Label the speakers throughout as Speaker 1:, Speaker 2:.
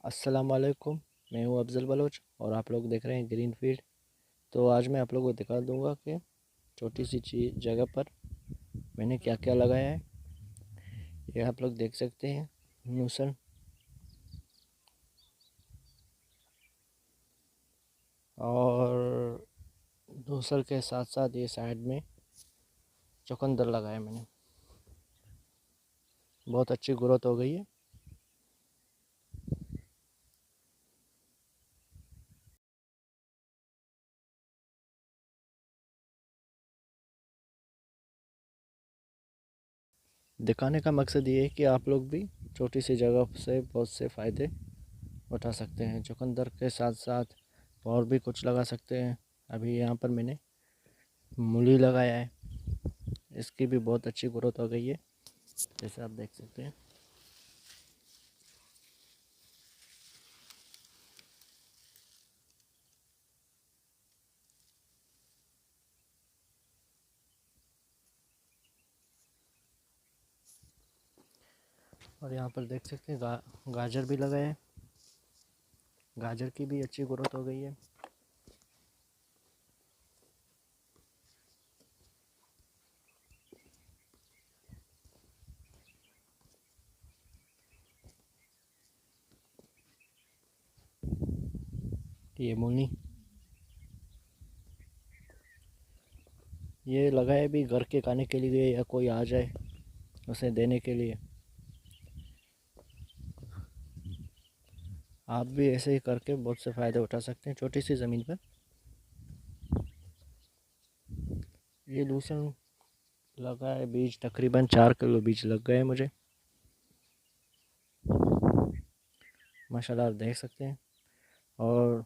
Speaker 1: अस्सलाम वालेकुम। मैं हूँ अफ़ज़ल बलोच और आप लोग देख रहे हैं ग्रीन फील्ड। तो आज मैं आप लोगों को दिखा दूंगा कि छोटी सी चीज़ जगह पर मैंने क्या क्या लगाया है। ये आप लोग देख सकते हैं मूसल और मूसल के साथ साथ ये साइड में चुकंदर लगाया मैंने। बहुत अच्छी ग्रोथ हो गई है। दिखाने का मकसद ये है कि आप लोग भी छोटी सी जगह से बहुत से फ़ायदे उठा सकते हैं। चुकंदर के साथ साथ और भी कुछ लगा सकते हैं। अभी यहाँ पर मैंने मूली लगाया है, इसकी भी बहुत अच्छी ग्रोथ हो गई है जैसे आप देख सकते हैं। और यहाँ पर देख सकते हैं गाजर भी लगाए हैं। गाजर की भी अच्छी ग्रोथ हो गई है। ये मूली ये लगाए भी घर के खाने के लिए या कोई आ जाए उसे देने के लिए। आप भी ऐसे ही करके बहुत से फ़ायदे उठा सकते हैं छोटी सी ज़मीन पर। ये लहसुन लगा है, बीज तकरीबन 4 किलो बीज लग गए मुझे माशाल्लाह, आप देख सकते हैं। और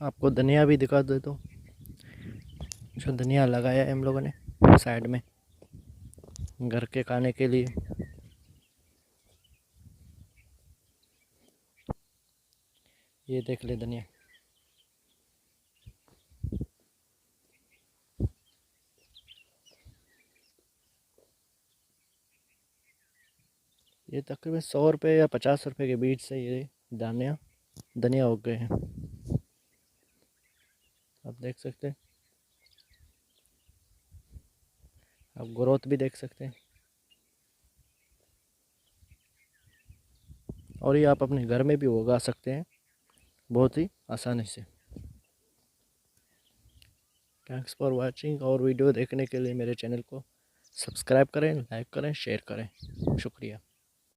Speaker 1: आपको धनिया भी दिखा दे तो जो धनिया लगाया है हम लोगों ने साइड में घर के खाने के लिए। ये देख ले धनिया। ये तकरीबन 100 रुपये या 50 रुपये के बीच से ये दानिया धनिया उग गए हैं, आप देख सकते हैं। आप ग्रोथ भी देख सकते हैं और ये आप अपने घर में भी उगा सकते हैं बहुत ही आसानी से। Thanks for watching. और वीडियो देखने के लिए मेरे चैनल को सब्सक्राइब करें, लाइक करें, शेयर करें। शुक्रिया।